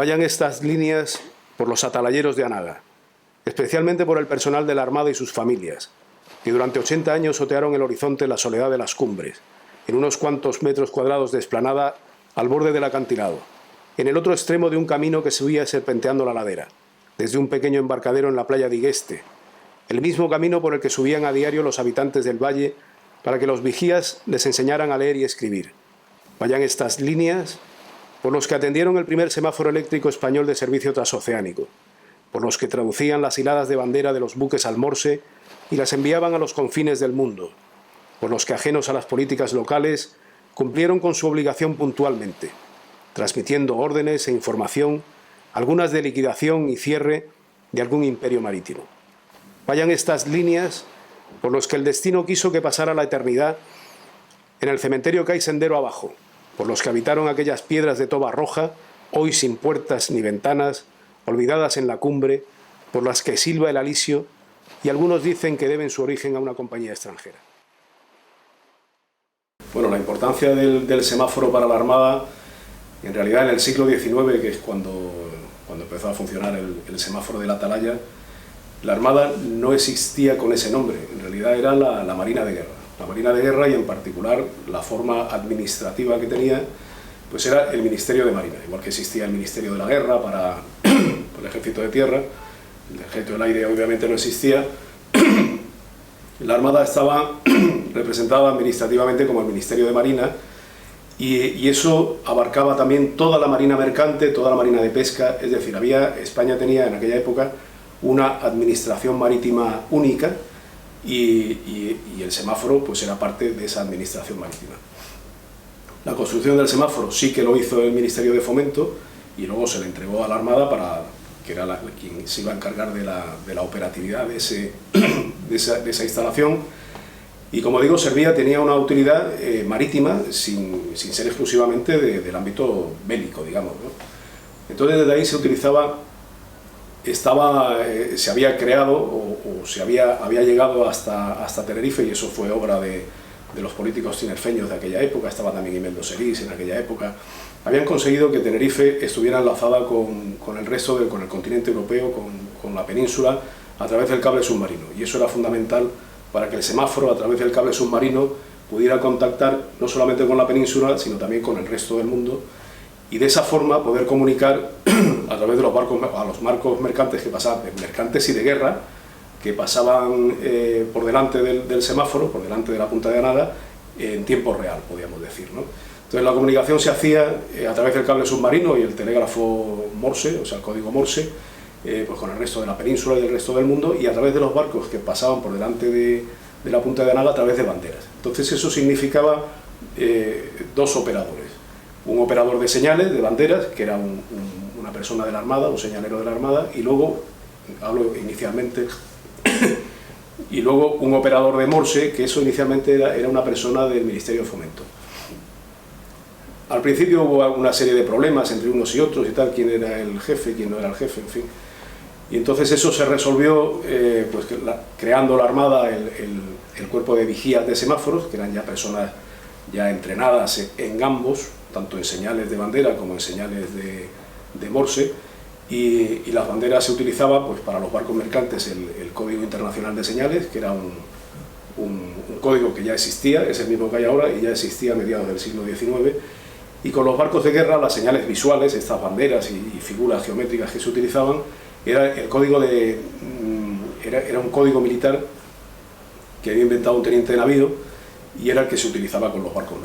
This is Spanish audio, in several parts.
Vayan estas líneas por los atalayeros de Anaga, especialmente por el personal de la Armada y sus familias, que durante 80 años otearon el horizonte en la soledad de las cumbres, en unos cuantos metros cuadrados de explanada al borde del acantilado, en el otro extremo de un camino que subía serpenteando la ladera, desde un pequeño embarcadero en la playa de Igueste, el mismo camino por el que subían a diario los habitantes del valle para que los vigías les enseñaran a leer y escribir. Vayan estas líneas por los que atendieron el primer semáforo eléctrico español de servicio transoceánico, por los que traducían las hiladas de bandera de los buques al Morse y las enviaban a los confines del mundo, por los que, ajenos a las políticas locales, cumplieron con su obligación puntualmente, transmitiendo órdenes e información, algunas de liquidación y cierre de algún imperio marítimo. Vayan estas líneas por los que el destino quiso que pasara la eternidad en el cementerio que hay sendero abajo, por los que habitaron aquellas piedras de toba roja, hoy sin puertas ni ventanas, olvidadas en la cumbre, por las que silba el alisio, y algunos dicen que deben su origen a una compañía extranjera. Bueno, la importancia del semáforo para la Armada, en realidad en el siglo XIX, que es cuando empezó a funcionar el semáforo de la Atalaya, la Armada no existía con ese nombre, en realidad era la Marina de Guerra. La Marina de Guerra, y en particular la forma administrativa que tenía, pues era el Ministerio de Marina, igual que existía el Ministerio de la Guerra para el Ejército de Tierra, el Ejército del Aire obviamente no existía. La Armada estaba representada administrativamente como el Ministerio de Marina, y eso abarcaba también toda la marina mercante, toda la marina de pesca, es decir, España tenía en aquella época una administración marítima única, y el semáforo pues era parte de esa administración marítima. La construcción del semáforo sí que lo hizo el Ministerio de Fomento, y luego se le entregó a la Armada, que era quien se iba a encargar de la operatividad de esa instalación, y como digo, tenía una utilidad marítima sin ser exclusivamente del ámbito bélico, digamos, ¿no? Entonces desde ahí se utilizaba, se había creado o se había llegado hasta Tenerife, y eso fue obra de los políticos tinerfeños de aquella época. Estaba también Imeldo Serís en aquella época. Habían conseguido que Tenerife estuviera enlazada con el resto con el continente europeo, con la península, a través del cable submarino, y eso era fundamental para que el semáforo, a través del cable submarino, pudiera contactar no solamente con la península, sino también con el resto del mundo, y de esa forma poder comunicar a través de los barcos mercantes que pasaban, mercantes y de guerra, que pasaban por delante del semáforo, por delante de la punta de Anaga, en tiempo real, podríamos decir, ¿no? Entonces la comunicación se hacía a través del cable submarino y el telégrafo Morse, o sea el código Morse, pues con el resto de la península y del resto del mundo, y a través de los barcos que pasaban por delante de la punta de Anaga a través de banderas. Entonces eso significaba dos operadores: un operador de señales, de banderas, que era una persona de la Armada, un señalero de la Armada, y luego, hablo inicialmente, y luego un operador de Morse, que eso inicialmente era una persona del Ministerio de Fomento. Al principio hubo una serie de problemas entre unos y otros y tal, quién era el jefe, quién no era el jefe, en fin. Y entonces eso se resolvió pues creando la Armada el cuerpo de vigías de semáforos, que eran ya personas ya entrenadas en ambos, tanto en señales de bandera como en señales de Morse, y las banderas se utilizaban pues para los barcos mercantes el Código Internacional de Señales, que era un código que ya existía, es el mismo que hay ahora, y ya existía a mediados del siglo XIX, y con los barcos de guerra las señales visuales, estas banderas y figuras geométricas que se utilizaban, era un código militar que había inventado un teniente de navío, y era el que se utilizaba con los barcos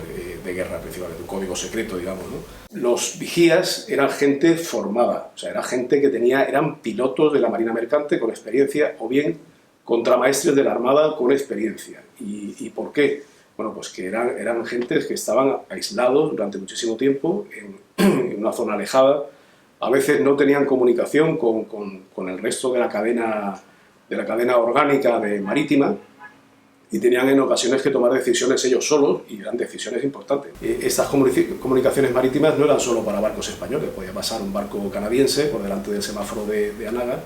de guerra principalmente, un código secreto, digamos, ¿no? Los vigías eran gente formada, o sea, era gente que eran pilotos de la marina mercante con experiencia, o bien contramaestres de la Armada con experiencia. ¿Y por qué? Bueno, pues que eran gentes que estaban aislados durante muchísimo tiempo en una zona alejada. A veces no tenían comunicación con el resto de la cadena orgánica marítima, y tenían en ocasiones que tomar decisiones ellos solos, y eran decisiones importantes. Estas comunicaciones marítimas no eran solo para barcos españoles, podía pasar un barco canadiense por delante del semáforo de Anaga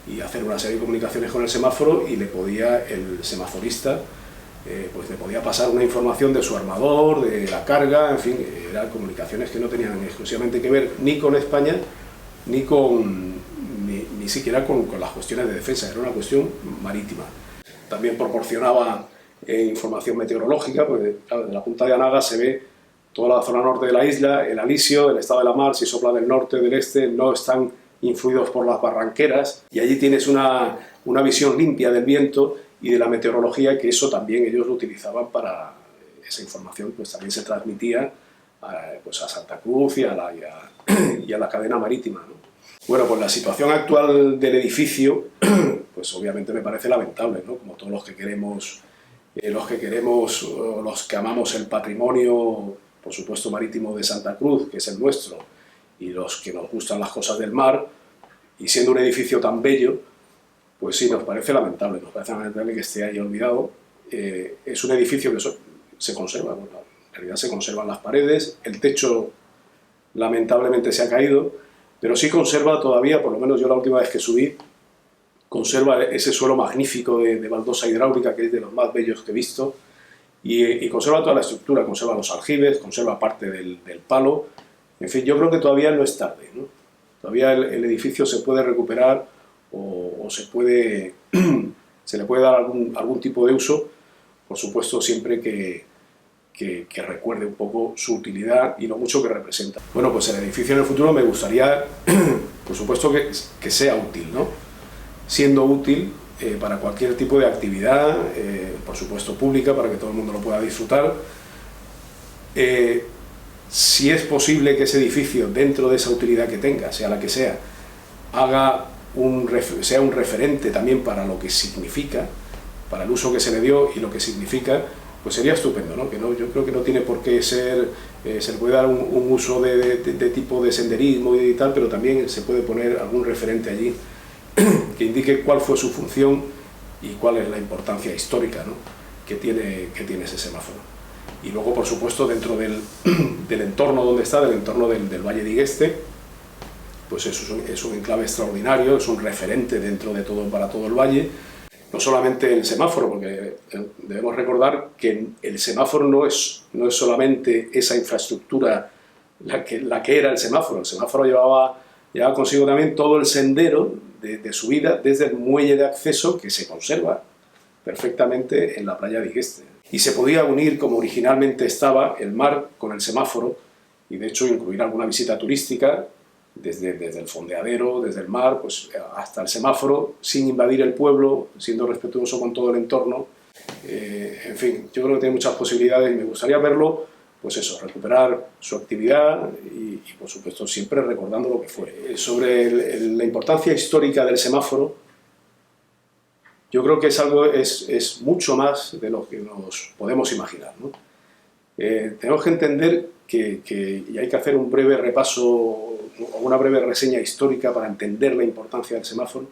y hacer una serie de comunicaciones con el semáforo, y el semaforista pues le podía pasar una información de su armador, de la carga, en fin, eran comunicaciones que no tenían exclusivamente que ver ni con España ni siquiera con las cuestiones de defensa, era una cuestión marítima. También proporcionaba información meteorológica, porque claro, de la punta de Anaga se ve toda la zona norte de la isla, el alisio, el estado de la mar, si sopla del norte o del este, no están influidos por las barranqueras, y allí tienes una visión limpia del viento y de la meteorología, que eso también ellos lo utilizaban para esa información, pues también se transmitía pues a Santa Cruz y a la cadena marítima, ¿no? Bueno, pues la situación actual del edificio, pues obviamente me parece lamentable, ¿no? Como todos los que queremos, los que amamos el patrimonio, por supuesto, marítimo de Santa Cruz, que es el nuestro, y los que nos gustan las cosas del mar, y siendo un edificio tan bello, pues sí, nos parece lamentable que esté ahí olvidado. Es un edificio que se conserva, bueno, en realidad se conservan las paredes, el techo lamentablemente se ha caído, pero sí conserva todavía, por lo menos yo la última vez que subí, conserva ese suelo magnífico de baldosa hidráulica, que es de los más bellos que he visto, y conserva toda la estructura, conserva los aljibes, conserva parte del palo. En fin, yo creo que todavía no es tarde, ¿no? Todavía el edificio se puede recuperar o se le puede dar algún tipo de uso, por supuesto siempre que recuerde un poco su utilidad y lo mucho que representa. Bueno, pues el edificio en el futuro me gustaría, por supuesto, que sea útil, ¿no? Siendo útil para cualquier tipo de actividad, por supuesto pública, para que todo el mundo lo pueda disfrutar. Si es posible que ese edificio, dentro de esa utilidad que tenga, sea la que sea, sea un referente también para lo que significa, para el uso que se le dio y lo que significa, pues sería estupendo, ¿no? Yo creo que no tiene por qué ser, se le puede dar un uso de tipo de senderismo y tal, pero también se puede poner algún referente allí que indique cuál fue su función y cuál es la importancia histórica, ¿no? que tiene ese semáforo. Y luego, por supuesto, dentro del entorno donde está, del entorno del Valle de Igueste, pues es un enclave extraordinario, es un referente dentro de todo, para todo el valle. No solamente el semáforo, porque debemos recordar que el semáforo no es solamente esa infraestructura la que era el semáforo. El semáforo llevaba consigo también todo el sendero de subida desde el muelle de acceso, que se conserva perfectamente en la playa de Igueste. Y se podía unir, como originalmente estaba, el mar con el semáforo, y de hecho incluir alguna visita turística desde el fondeadero, desde el mar, pues hasta el semáforo, sin invadir el pueblo, siendo respetuoso con todo el entorno. En fin, yo creo que tiene muchas posibilidades y me gustaría verlo, pues eso, recuperar su actividad y por supuesto siempre recordando lo que fue. Sobre la importancia histórica del semáforo, yo creo que es mucho más de lo que nos podemos imaginar, ¿no? Tenemos que entender y hay que hacer un breve repaso o una breve reseña histórica para entender la importancia del semáforo.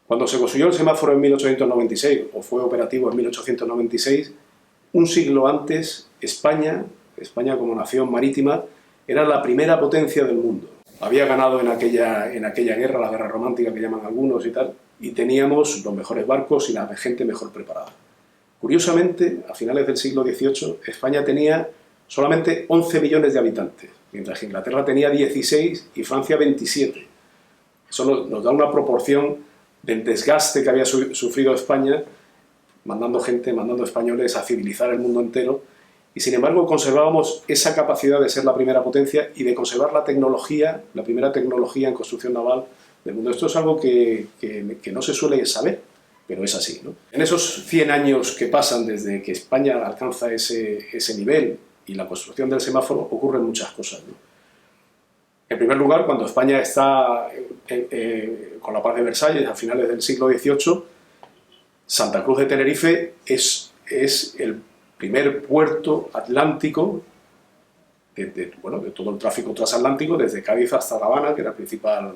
Cuando se construyó el semáforo en 1896, o fue operativo en 1896, un siglo antes, España como nación marítima, era la primera potencia del mundo. Había ganado en aquella guerra, la guerra romántica que llaman algunos y tal, y teníamos los mejores barcos y la gente mejor preparada. Curiosamente, a finales del siglo XVIII, España tenía solamente 11 millones de habitantes, mientras que Inglaterra tenía 16 y Francia 27. Eso nos da una proporción del desgaste que había sufrido España, mandando españoles a civilizar el mundo entero, y sin embargo conservábamos esa capacidad de ser la primera potencia y de conservar la primera tecnología en construcción naval del mundo. Esto es algo que no se suele saber, pero es así, ¿no? En esos 100 años que pasan desde que España alcanza ese nivel y la construcción del semáforo, ocurren muchas cosas, ¿no? En primer lugar, cuando España está con la paz de Versalles a finales del siglo XVIII, Santa Cruz de Tenerife es el primer puerto atlántico de todo el tráfico transatlántico, desde Cádiz hasta La Habana, que era el principal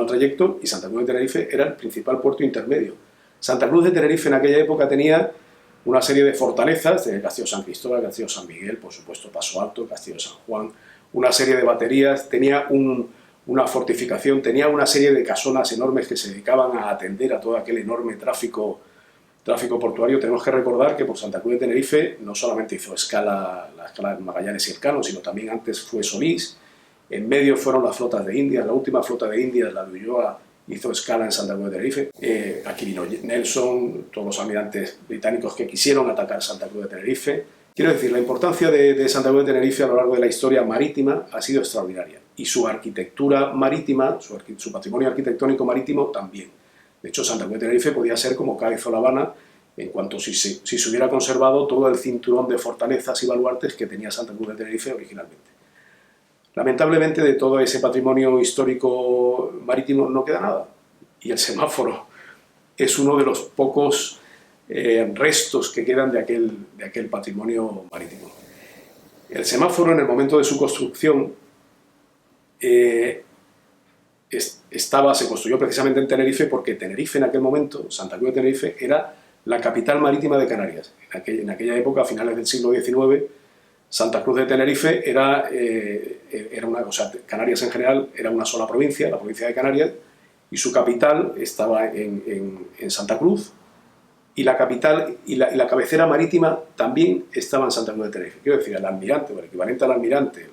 trayecto, y Santa Cruz de Tenerife era el principal puerto intermedio. Santa Cruz de Tenerife en aquella época tenía una serie de fortalezas, de Castillo San Cristóbal, Castillo San Miguel, por supuesto Paso Alto, Castillo San Juan, una serie de baterías, tenía una fortificación, tenía una serie de casonas enormes que se dedicaban a atender a todo aquel enorme tráfico portuario. Tenemos que recordar que por Santa Cruz de Tenerife no solamente hizo la escala de Magallanes y Elcano, sino también antes fue Solís, En medio fueron las flotas de Indias. La última flota de Indias, la de Ulloa, hizo escala en Santa Cruz de Tenerife. Aquí vino Nelson, todos los almirantes británicos que quisieron atacar Santa Cruz de Tenerife. Quiero decir, la importancia de Santa Cruz de Tenerife a lo largo de la historia marítima ha sido extraordinaria. Y su arquitectura marítima, su patrimonio arquitectónico marítimo también. De hecho, Santa Cruz de Tenerife podía ser como Cádiz o La Habana, en cuanto si se hubiera conservado todo el cinturón de fortalezas y baluartes que tenía Santa Cruz de Tenerife originalmente. Lamentablemente, de todo ese patrimonio histórico marítimo no queda nada. Y el semáforo es uno de los pocos restos que quedan de aquel patrimonio marítimo. El semáforo, en el momento de su construcción, se construyó precisamente en Tenerife, porque Tenerife en aquel momento, Santa Cruz de Tenerife, era la capital marítima de Canarias. En aquella época, a finales del siglo XIX, Santa Cruz de Tenerife Canarias en general era una sola provincia, la provincia de Canarias, y su capital estaba en Santa Cruz, y la capital y la cabecera marítima también estaba en Santa Cruz de Tenerife. Quiero decir, el almirante, o el equivalente al almirante,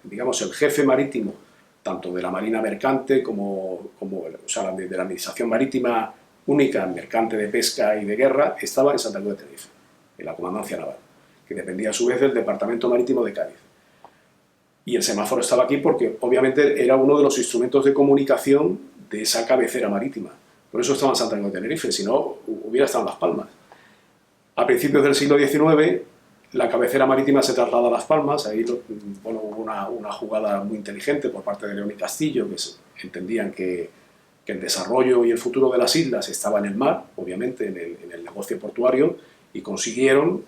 digamos el jefe marítimo, tanto de la Marina Mercante como de la Administración Marítima Única, mercante de pesca y de guerra, estaba en Santa Cruz de Tenerife, en la Comandancia Naval, que dependía a su vez del Departamento Marítimo de Cádiz. Y el semáforo estaba aquí porque obviamente era uno de los instrumentos de comunicación de esa cabecera marítima. Por eso estaba en Santa Cruz de Tenerife, si no hubiera estado en Las Palmas. A principios del siglo XIX, la cabecera marítima se traslada a Las Palmas. Ahí hubo una jugada muy inteligente por parte de León y Castillo, que entendían que el desarrollo y el futuro de las islas estaba en el mar, obviamente en el negocio portuario, y consiguieron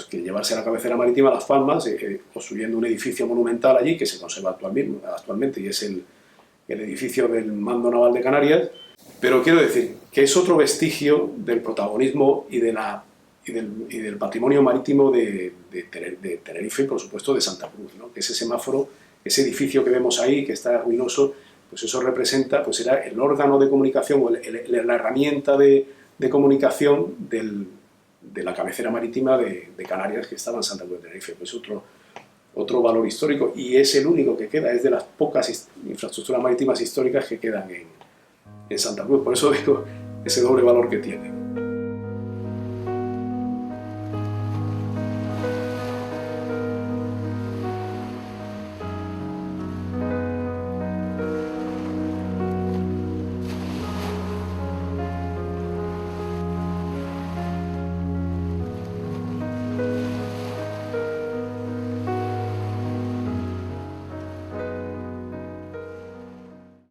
que llevarse la cabecera marítima a Las Palmas, construyendo un edificio monumental allí que se conserva actualmente, y es el edificio del Mando Naval de Canarias. Pero quiero decir que es otro vestigio del protagonismo y del patrimonio marítimo de Tenerife y, por supuesto, de Santa Cruz, ¿no? Que ese semáforo, ese edificio que vemos ahí, que está ruinoso, pues eso representa, era el órgano de comunicación, o la herramienta de comunicación de la cabecera marítima de Canarias, que estaba en Santa Cruz de Tenerife. Pues otro valor histórico, y es el único que queda, es de las pocas infraestructuras marítimas históricas que quedan en Santa Cruz. Por eso digo ese doble valor que tiene.